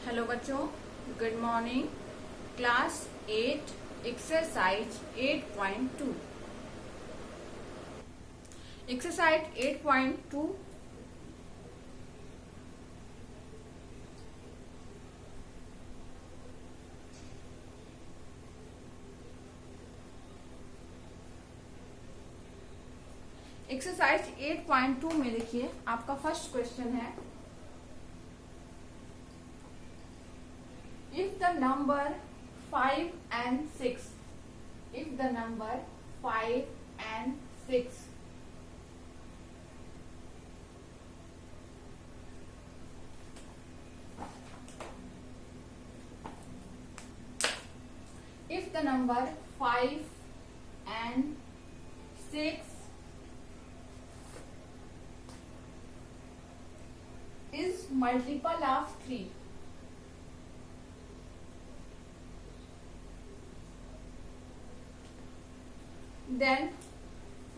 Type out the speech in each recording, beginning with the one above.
Hello बच्चों, good morning. Class 8 exercise 8.2। Exercise 8.2 exercise 8.2 में देखिए आपका फर्स्ट क्वेश्चन है, if the number 5 and 6 if the number 5 and 6 if the number 5 and 6 is multiple of 3, then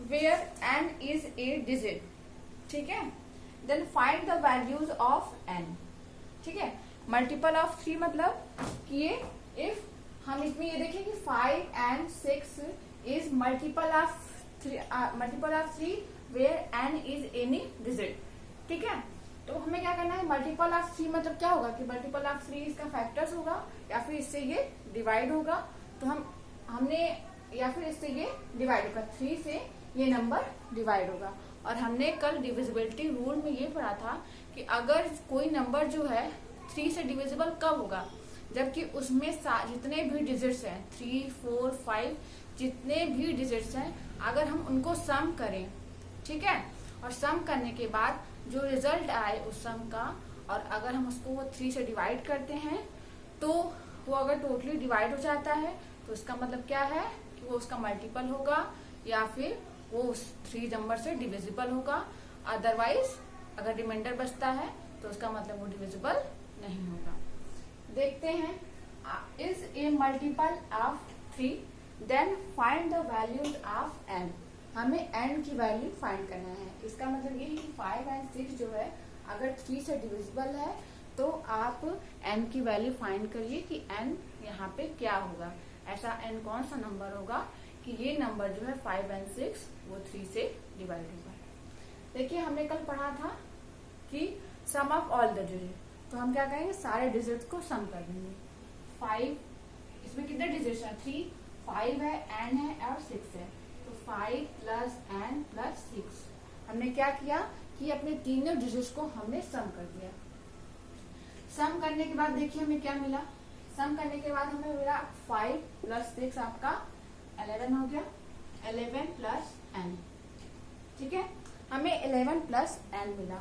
where n is a digit, ठीक है। then find the values of n, ठीक है। Multiple of 3 मतलब कि ये if हम इसमें ये देखें कि 5 and 6 is multiple of 3 where n is any digit, ठीक है। तो हमें क्या करना है, मल्टीपल ऑफ 3 मतलब क्या होगा कि मल्टीपल ऑफ 3 इसका फैक्टर्स होगा या फिर इससे ये डिवाइड होगा। तो हमने या फिर इससे ये डिवाइड होगा, 3 से ये नंबर डिवाइड होगा। और हमने कल डिविजिबिलिटी रूल में ये पढ़ा था कि अगर कोई नंबर जो है 3 से डिविजिबल कब होगा, जबकि उसमें जितने भी डिजिट्स हैं 3, 4, 5 जितने भी डिजिट्स हैं अगर हम उनको सम करें, ठीक है। और सम करने के बाद जो रिजल्ट आए उस सम का, और अगर हम उसको वो 3 से डिवाइड करते हैं तो वो अगर टोटली डिवाइड हो जाता है तो इसका मतलब क्या है कि वो उसका मल्टीपल होगा या फिर वो उस 3 नंबर से डिविजिबल होगा। अदरवाइज अगर रिमाइंडर बचता है तो उसका मतलब वो डिविजिबल नहीं होगा। देखते हैं, is a multiple of 3 then find the values of n। हमें n की वैल्यू फाइंड करना है। इसका मतलब ये है कि 5 and 6 जो है अगर 3 से डिविजिबल है तो आप n की वैल्यू फाइंड करिए कि n यहाँ पे क्या होगा। ऐसा n कौन सा नंबर होगा कि ये नंबर जो है 5 and 6 वो 3 से डिवाइड होगा। देखिए हमने कल पढ़ा था कि सम ऑफ ऑल द डिजिट, तो हम क्या करेंगे, सारे डिजिट्स को सम कर देंगे। 5 इसमें कितने डिजिट्स हैं, 3, 5 है, n है और 6 है। तो 5 प्लस n प्लस 6 हमने क्या किया कि अपने तीनों डिजिट्स को हमने सम कर दिया। सम करने के बाद देखिए हमें क्या मिला, सम करने के बाद हमें मिला 5 प्लस 6 आपका 11 हो गया, 11 प्लस n, ठीक है। हमें 11 प्लस n मिला।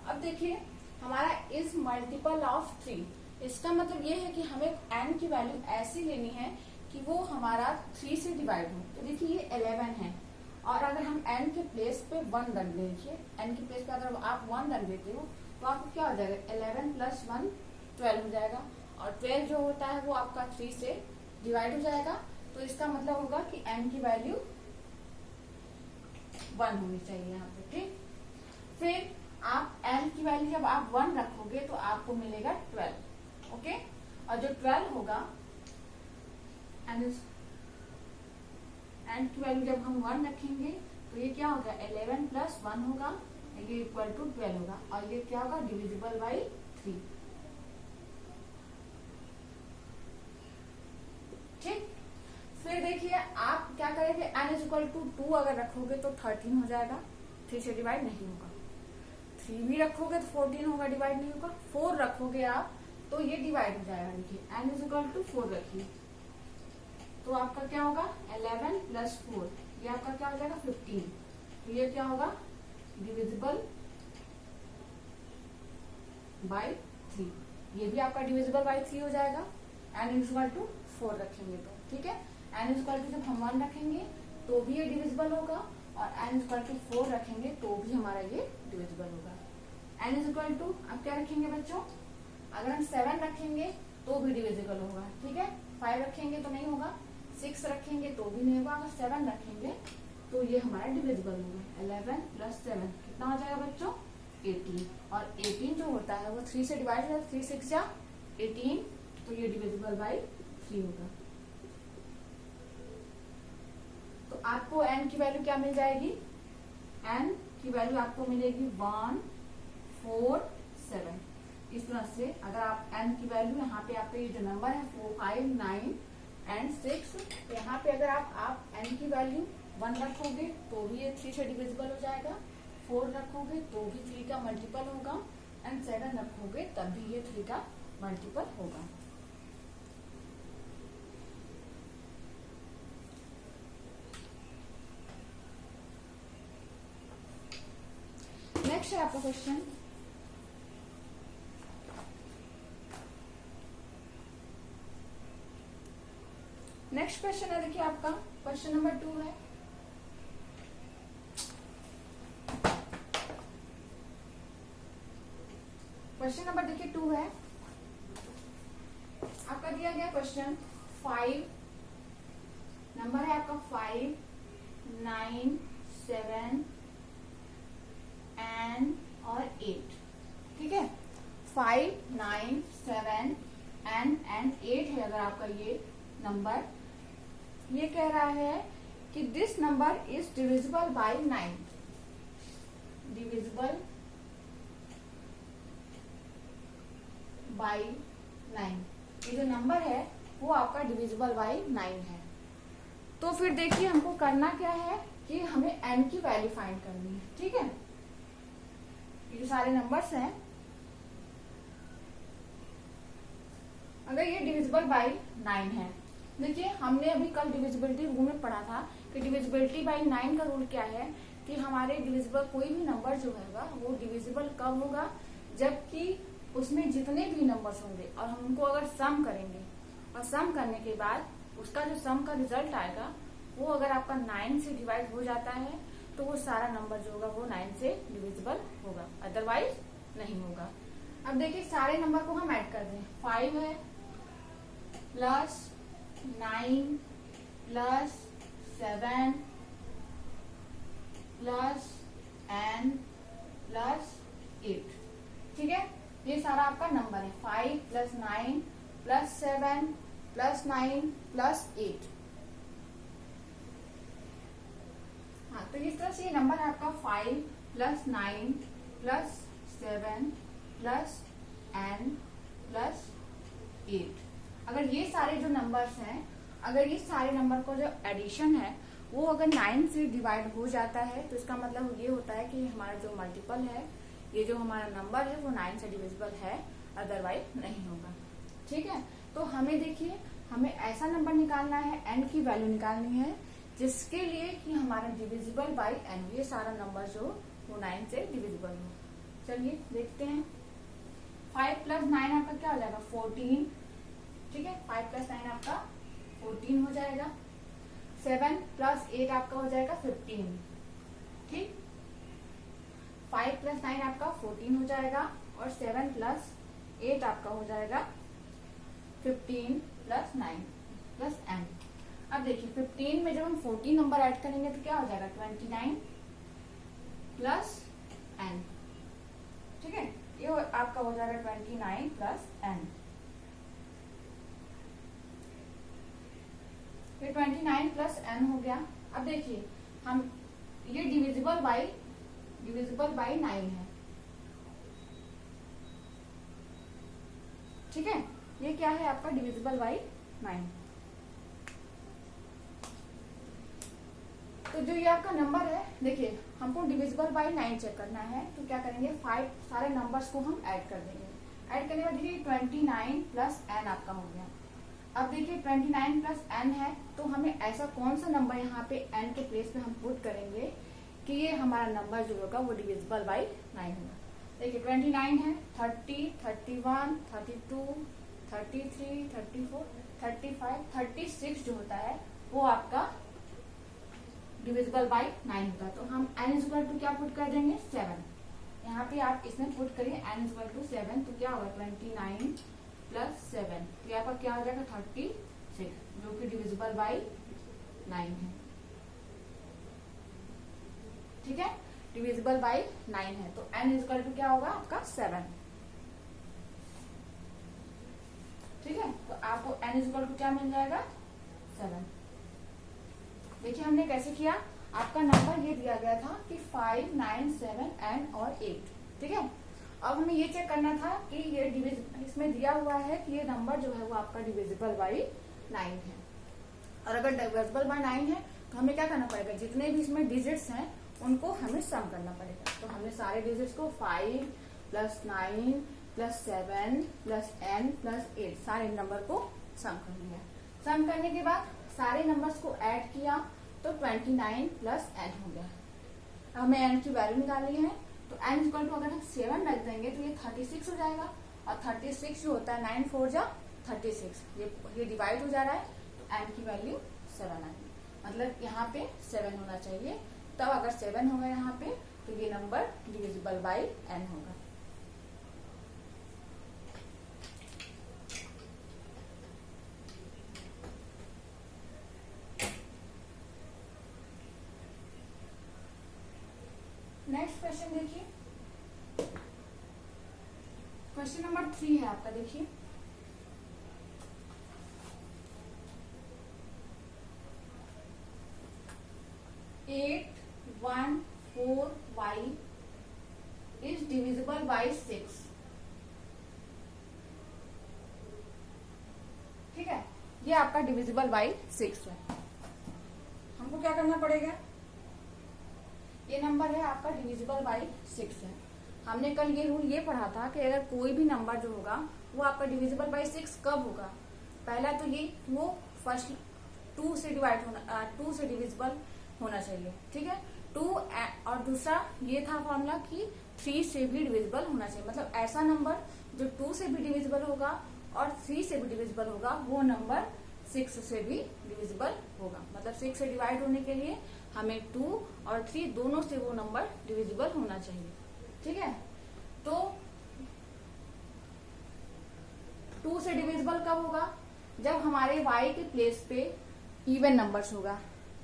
अब देखिए हमारा इज मल्टीपल ऑफ 3, इसका मतलब ये है कि हमें n की वैल्यू ऐसी लेनी है कि वो हमारा 3 से डिवाइड हो। तो देखिए ये 11 है और अगर हम n के प्लेस पे 1 रख दें, देखिए n के प्लेस पे अगर आप 1 रख देते हो तो आपको क्या हो जाएगा, 11 प्लस 1 12 हो जाएगा। और 12 जो होता है वो आपका 3 से डिवाइड हो जाएगा। तो इसका मतलब होगा कि n की वैल्यू 1 होनी चाहिए यहाँ पे, ठीक। फिर आप n की वैल्यू जब आप 1 रखोगे तो आपको मिलेगा 12, ओके। और जो 12 होगा n की वैल्यू जब हम 1 रखेंगे तो ये क्या होगा, 11 प्लस 1 होगा, ये इक्वल टू 12 होगा। और ये क्या होगा, डिविजिबल बाई 3, ठीक। फिर देखिए आप क्या करेंगे, n इज इक्वल टू 2 अगर रखोगे तो 13 हो जाएगा, 3 से डिवाइड नहीं होगा। 3 भी रखोगे तो 14 होगा, डिवाइड नहीं होगा। 4 रखोगे आप तो ये डिवाइड हो जाएगा। देखिए n इज इक्वल टू 4 रखिए तो आपका क्या होगा, 11 प्लस 4 ये आपका क्या हो जाएगा, 15। तो ये क्या होगा, डिविजिबल बाई 3, ये भी आपका डिविजिबल बाई 3 हो जाएगा। n इज इक्वल टू 4 रखेंगे तो, ठीक है। n इज इक्वल टू जब हम 1 रखेंगे तो भी ये डिविजिबल होगा, और n इज इक्वल टू 4 रखेंगे तो भी हमारा ये डिविजिबल होगा। n इज इक्वल टू अब क्या रखेंगे बच्चों, अगर हम 7 रखेंगे तो भी डिविजिबल होगा, ठीक है। 5 रखेंगे तो नहीं होगा, 6 रखेंगे तो भी नहीं होगा, अगर 7 रखेंगे तो ये हमारा डिविजिबल होगा। 11 प्लस 7 कितना हो जाएगा बच्चों, 18, और 18 जो होता है वो 3 से डिवाइड होता है, 3 6 जा 18, तो ये डिविजिबल बाई 3 होगा। तो आपको n की वैल्यू क्या मिल जाएगी, n की वैल्यू आपको मिलेगी 1 4 7। इस तरह से अगर आप n की वैल्यू यहाँ पे आपके ये जो नंबर है 4 5 9 एंड 6, तो यहाँ पे अगर आप n की वैल्यू 1 रखोगे तो भी ये 3 से डिविजिबल हो जाएगा, 4 रखोगे तो भी 3 का मल्टीपल होगा, एंड 7 रखोगे तब भी ये 3 का मल्टीपल होगा। नेक्स्ट है आपका क्वेश्चन, नेक्स्ट क्वेश्चन है, देखिए आपका क्वेश्चन नंबर 2 है। क्वेश्चन नंबर देखिए 2 है आपका, दिया गया क्वेश्चन 5, नंबर है आपका 5 9 7 एन और 8, ठीक है। 5 9 7 एन एंड 8 है अगर आपका ये नंबर, ये कह रहा है कि this number is divisible by 9, divisible by 9, ये जो नंबर है वो आपका डिविजिबल बाय 9 है। तो फिर देखिए हमको करना क्या है कि हमें n की वैल्यू फाइंड करनी है, ठीक है। ये जो सारे नंबर्स हैं, अगर ये डिविजिबल बाय 9 है, देखिए हमने अभी कल डिविजिबिलिटी रूल में पढ़ा था कि डिविजिबिलिटी बाय 9 का रूल क्या है कि हमारे डिविजिबल कोई भी नंबर जो होगा वो डिविजिबल कब होगा, जबकि उसमें जितने भी नंबर्स होंगे और हम उनको अगर सम करेंगे और सम करने के बाद उसका जो सम का रिजल्ट आएगा वो अगर आपका 9 से डिवाइड हो जाता है तो वो सारा नंबर जो होगा वो 9 से डिविजिबल होगा, अदरवाइज नहीं होगा। अब देखिए सारे नंबर को हम ऐड कर दें, 5 है plus 9 plus 7 plus n plus 8, ठीक है। ये सारा आपका नंबर है 5 प्लस 9 प्लस 7 प्लस 9 प्लस 8। हाँ, तो इस तरह से ये नंबर है आपका 5 plus 9 plus 7 plus n plus 8। अगर ये सारे जो नंबर्स हैं, अगर ये सारे नंबर का जो एडिशन है वो अगर 9 से डिवाइड हो जाता है तो इसका मतलब ये होता है कि हमारा जो मल्टीपल है, ये जो हमारा नंबर है वो 9 से डिविजिबल है, अदरवाइज नहीं होगा, ठीक है। तो हमें देखिए हमें ऐसा नंबर निकालना है, n की वैल्यू निकालनी है जिसके लिए कि हमारा डिविजिबल बाय n, ये सारा नंबर जो वो 9 से डिविजिबल हो। चलिए देखते हैं, 5 प्लस 9 आपका क्या हो जाएगा 14, ठीक है। 5 प्लस 9 आपका 14 हो जाएगा, 7 प्लस 8 आपका हो जाएगा 15, ठीक। 5 प्लस 9 आपका 14 हो जाएगा और 7 प्लस 8 आपका हो जाएगा 15 प्लस 9 प्लस n। अब देखिए 15 में जब हम 14 नंबर ऐड करेंगे तो क्या हो जाएगा 29 प्लस n, ठीक है। ये आपका हो जाएगा 29 प्लस n। फिर 29 प्लस n हो गया। अब देखिए हम ये डिविजिबल बाय 9 है, ठीक है। ये क्या है आपका डिविजिबल बाय 9। तो जो ये आपका नंबर है, देखिए हमको डिविजिबल बाय 9 चेक करना है तो क्या करेंगे 5 सारे नंबर्स को हम ऐड कर देंगे। ऐड करने के बाद देखिए 29 प्लस n आपका हो गया। अब देखिए 29 प्लस n है तो हमें ऐसा कौन सा नंबर यहाँ पे n के प्लेस पे हम पुट करेंगे कि ये हमारा नंबर जो होगा वो डिविजिबल बाय 9 होगा। देखिए 29 है, 30 31 32 33 34 35 36 जो होता है वो आपका डिविजिबल बाय 9 होगा। तो हम n इक्वल टू क्या पुट कर देंगे 7, यहाँ पे आप इसमें पुट करिए n इक्वल टू 7, तो क्या होगा 29 प्लस 7, तो यहाँ पर क्या हो जाएगा 36, जो कि डिविजिबल बाय 9 है, ठीक है। डिविजिबल बाई 9 है, तो n इज इक्वल टू क्या होगा आपका 7। ठीक है, तो आपको n इज इक्वल टू क्या मिल जाएगा 7। देखिए हमने कैसे किया, आपका नंबर ये दिया गया था कि 5, 9, 7 n और 8। ठीक है, अब हमें ये चेक करना था कि ये इसमें दिया हुआ है कि ये नंबर जो है वो आपका डिविजिबल बाई 9 है। और अगर डिविजिबल बाई 9 है तो हमें क्या करना पड़ेगा, जितने भी इसमें डिजिट्स हैं उनको हमें सम करना पड़ेगा। तो हमने सारे डिजिट्स को 5 plus 9 plus 7 plus n plus 8 सारे नंबर को सम कर लिया। सम करने के बाद सारे नंबर्स को ऐड किया तो 29 प्लस n हो गया। अब हमें n की वैल्यू निकाली है, तो n इक्वल टू अगर हम 7 रख देंगे तो ये 36 हो जाएगा। और 36 जो होता है 9 4 जा 36, ये डिवाइड हो जा रहा है, तो n की वैल्यू 7 आएगी। मतलब यहाँ पे 7 होना चाहिए, तब अगर 7 होगा यहाँ पे तो ये नंबर डिविजिबल बाई n होगा। नेक्स्ट क्वेश्चन देखिए, क्वेश्चन नंबर 3 है आपका। देखिए 814y is divisible by 6। ठीक है, ये आपका डिविजिबल बाई 6 है। हमको क्या करना पड़ेगा, ये नंबर है आपका डिविजिबल बाई 6 है। हमने कल ये रूल ये पढ़ा था कि अगर कोई भी नंबर जो होगा वो आपका डिविजिबल बाई 6 कब होगा, पहला तो ये वो फर्स्ट 2 से डिवाइड होना 2 से डिविजिबल होना चाहिए। ठीक है, 2 और दूसरा ये था फॉर्मूला कि 3 से भी डिविजिबल होना चाहिए। मतलब ऐसा नंबर जो 2 से भी डिविजिबल होगा और 3 से भी डिविजिबल होगा वो नंबर 6 से भी डिविजिबल होगा। मतलब 6 से डिवाइड होने के लिए हमें 2 और 3 दोनों से वो नंबर डिविजिबल होना चाहिए। ठीक है, तो 2 से डिविजिबल कब होगा, जब हमारे y के प्लेस पे इवन नंबर्स होगा,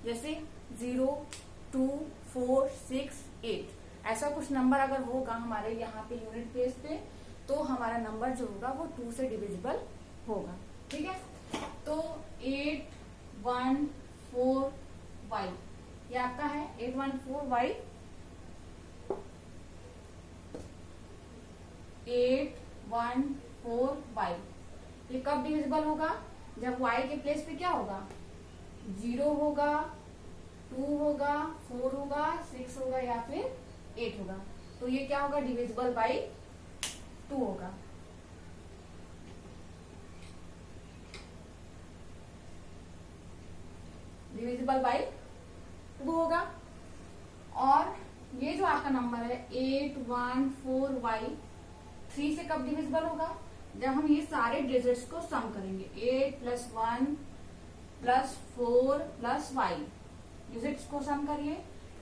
जैसे 0, 2, 4, 6, 8 ऐसा कुछ नंबर अगर होगा हमारे यहाँ पे यूनिट प्लेस पे, तो हमारा नंबर जो होगा वो 2 से डिविजिबल होगा। ठीक है, तो 814y ये आपका है 814y 814y ये कब डिविजिबल होगा, जब y के प्लेस पे क्या होगा, 0 होगा, 2 होगा, 4 होगा, 6 होगा या फिर 8 होगा। तो ये क्या होगा, डिविजिबल बाई 2 होगा। डिविजिबल बाई 2 होगा। और ये जो आपका नंबर है 814y 3 से कब डिविजिबल होगा, जब हम ये सारे डिजिट्स को सम करेंगे। 8 plus 1 plus 4 plus y digits को सम करिए।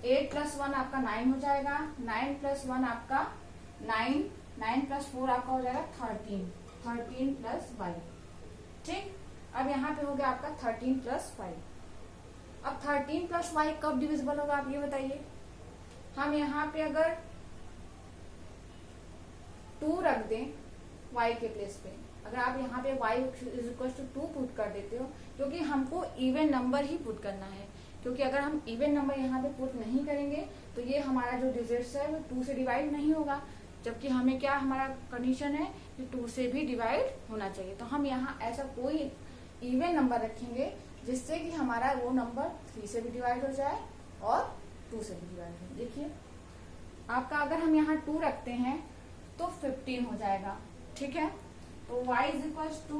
8 प्लस 1 आपका 9 हो जाएगा, 9 प्लस 1 आपका 9, 9 प्लस 4 आपका हो जाएगा 13, 13 प्लस y। ठीक, अब यहाँ पे हो गया आपका 13 प्लस 5। अब 13 प्लस y कब डिविजिबल होगा आप ये बताइए। हम यहाँ पे अगर 2 रख दें y के प्लेस पे, अगर आप यहाँ पे y is equal to 2 put कर देते हो, क्योंकि हमको इवन नंबर ही पुट करना है, क्योंकि अगर हम इवन नंबर यहाँ पे पुट नहीं करेंगे तो ये हमारा जो डिजिट्स है वो 2 से डिवाइड नहीं होगा, जबकि हमें क्या हमारा कंडीशन है कि 2 से भी डिवाइड होना चाहिए। तो हम यहाँ ऐसा कोई इवन नंबर रखेंगे जिससे कि हमारा वो नंबर 3 से भी डिवाइड हो जाए और 2 से भी डिवाइड हो। देखिए आपका अगर हम यहाँ 2 रखते हैं तो 15 हो जाएगा। ठीक है, तो y इज इक्वल टू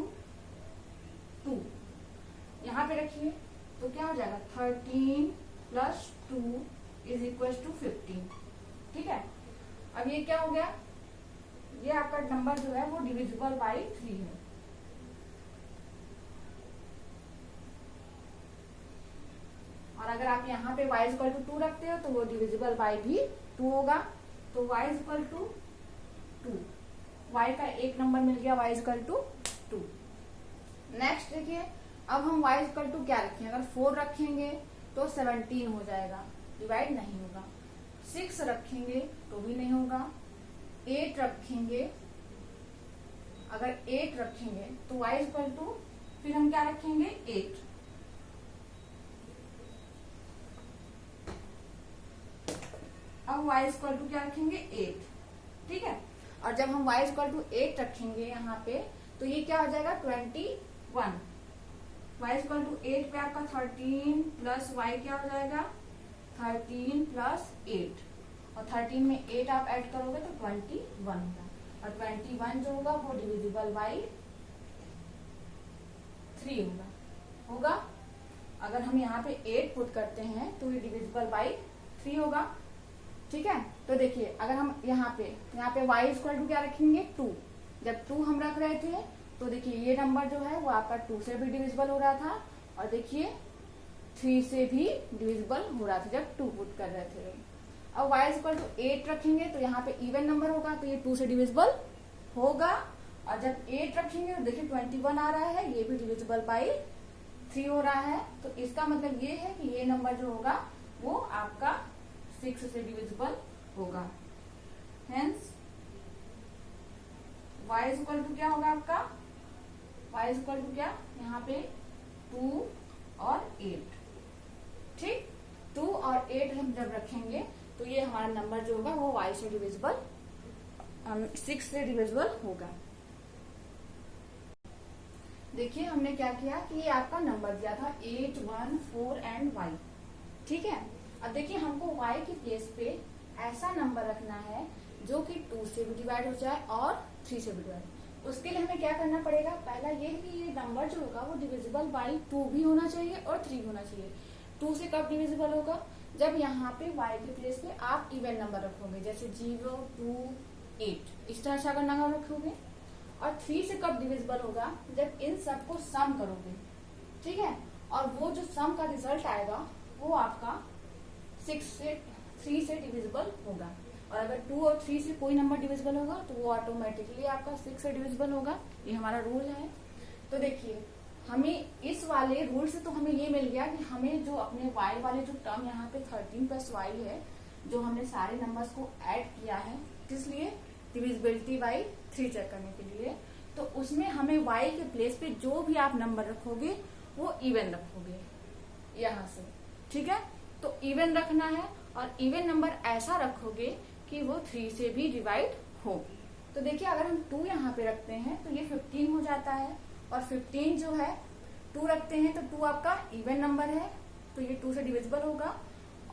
2 यहाँ पे रखिए तो क्या हो जाएगा 13 प्लस 2 इज इक्वल टू 15। ठीक है, अब ये क्या हो गया, ये आपका नंबर जो है वो डिविजिबल बाई 3 है। और अगर आप यहाँ पे y इक्वल टू 2 रखते हो तो वो डिविजिबल बाई भी 2 होगा। तो y इक्वल टू 2, y का एक नंबर मिल गया, y इक्वल टू 2। नेक्स्ट देखिए, अब हम y इक्वल टू क्या रखें, अगर 4 रखेंगे तो 17 हो जाएगा, डिवाइड नहीं होगा। 6 रखेंगे तो भी नहीं होगा, 8 रखेंगे, अगर 8 रखेंगे तो y इक्वल टू फिर हम क्या रखेंगे 8। अब y इक्वल टू क्या रखेंगे 8, ठीक है। और जब हम y इक्वल टू 8 रखेंगे यहाँ पे तो ये क्या हो जाएगा 21। y इक्वल टू 8 पे आपका 13 प्लस y क्या हो जाएगा 13 प्लस 8, और 13 में 8 आप ऐड करोगे तो 21 होगा, और 21 जो होगा वो डिविजिबल बाई 3 होगा। अगर हम यहाँ पे 8 पुट करते हैं तो ये डिविजिबल बाई 3 होगा, ठीक है। तो देखिए अगर हम यहाँ पे y इक्वल टू क्या रखेंगे 2, जब 2 हम रख रहे थे तो देखिए ये नंबर जो है वो आपका 2 से भी डिविजिबल हो रहा था, और देखिए 3 से भी डिविजिबल हो रहा था जब 2 पुट कर रहे थे। अब y इक्वल टू 8 रखेंगे तो यहाँ पे इवन नंबर होगा तो ये 2 से डिविजिबल होगा, और जब 8 रखेंगे तो देखिए 21 आ रहा है, ये भी डिविजिबल बाई 3 हो रहा है। तो इसका मतलब ये है कि ये नंबर जो होगा वो आपका 6 से डिविजिबल होगा। हेंस y इक्वल टू क्या होगा आपका, y इक्वल टू क्या यहाँ पे 2 और 8, ठीक। 2 और 8 हम जब रखेंगे तो ये हमारा नंबर जो होगा वो y से डिविजिबल 6 से डिविजिबल होगा। देखिए हमने क्या किया कि ये आपका नंबर दिया था 8, 1, 4 एंड y, ठीक है। अब देखिए हमको y की प्लेस पे ऐसा नंबर रखना है जो कि 2 से भी डिवाइड हो जाए और 3 से भी डिवाइड। उसके लिए हमें क्या करना पड़ेगा, पहला ये है कि ये नंबर जो होगा वो डिविजिबल बाई 2 भी होना चाहिए और 3 होना चाहिए। 2 से कब डिविजिबल होगा, जब यहाँ पे y के प्लेस पे आप इवन नंबर रखोगे, जैसे 0, 2, 8 इस तरह से अगर नंबर रखोगे। और 3 से कब डिविजिबल होगा, जब इन सबको सम करोगे, ठीक है। और वो जो सम का रिजल्ट आएगा वो आपका 3 से डिविजिबल होगा, और अगर 2 और 3 से कोई नंबर डिविजिबल होगा तो वो ऑटोमेटिकली आपका 6 से डिविजिबल होगा। ये हमारा रूल है। तो देखिए हमें इस वाले रूल से तो हमें ये मिल गया कि हमें जो अपने y वाले जो टर्म यहाँ पे 13 प्लस y है, जो हमने सारे नंबर्स को ऐड किया है किस लिए, डिविजिबिलिटी बाई 3 चेक करने के लिए। तो उसमें हमें y के प्लेस पे जो भी आप नंबर रखोगे वो इवन रखोगे यहाँ से, ठीक है। तो इवन रखना है, और इवन नंबर ऐसा रखोगे कि वो 3 से भी डिवाइड हो। तो देखिए अगर हम 2 यहाँ पे रखते हैं तो ये 15 हो जाता है, और 15 जो है 2 रखते हैं तो 2 आपका इवन नंबर है तो ये 2 से डिविजिबल होगा,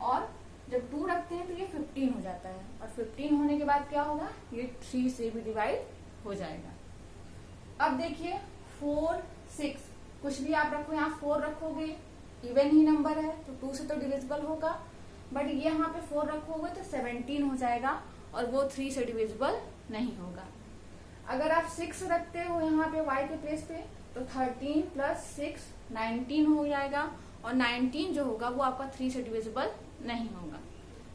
और जब 2 रखते हैं तो ये 15 हो जाता है, और 15 होने के बाद क्या होगा, ये 3 से भी डिवाइड हो जाएगा। अब देखिए 4, 6 कुछ भी आप रखो, यहाँ 4 रखोगे इवन ही नंबर है तो 2 से तो डिविजिबल होगा, बट ये यहाँ पे 4 रखोगे तो 17 हो जाएगा और वो 3 से डिविजिबल नहीं होगा। अगर आप 6 रखते हो यहाँ पे y के प्लेस पे तो 13 प्लस 6 19 हो जाएगा, और 19 जो होगा वो आपका 3 से डिविजिबल नहीं होगा।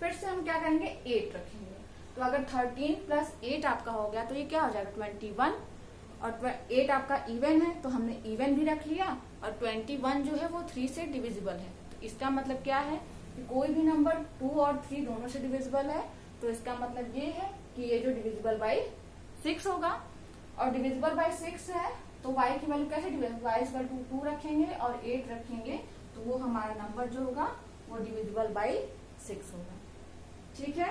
फिर से हम क्या करेंगे 8 रखेंगे, तो अगर 13 प्लस 8 आपका हो गया तो ये क्या हो जाएगा 21, और 8 आपका इवन है तो हमने इवन भी रख लिया, और 21 जो है वो 3 से डिविजिबल है। तो इसका मतलब क्या है कि कोई भी नंबर 2 और 3 दोनों से डिविजिबल है, तो इसका मतलब ये है कि ये जो डिविजिबल बाई 6 होगा, और डिविजिबल बाई 6 है तो y की वैल्यू कैसे डिविजिबल, y इक्वल टू 2 रखेंगे और 8 रखेंगे तो वो हमारा नंबर जो होगा वो डिविजिबल बाई 6 होगा, ठीक है।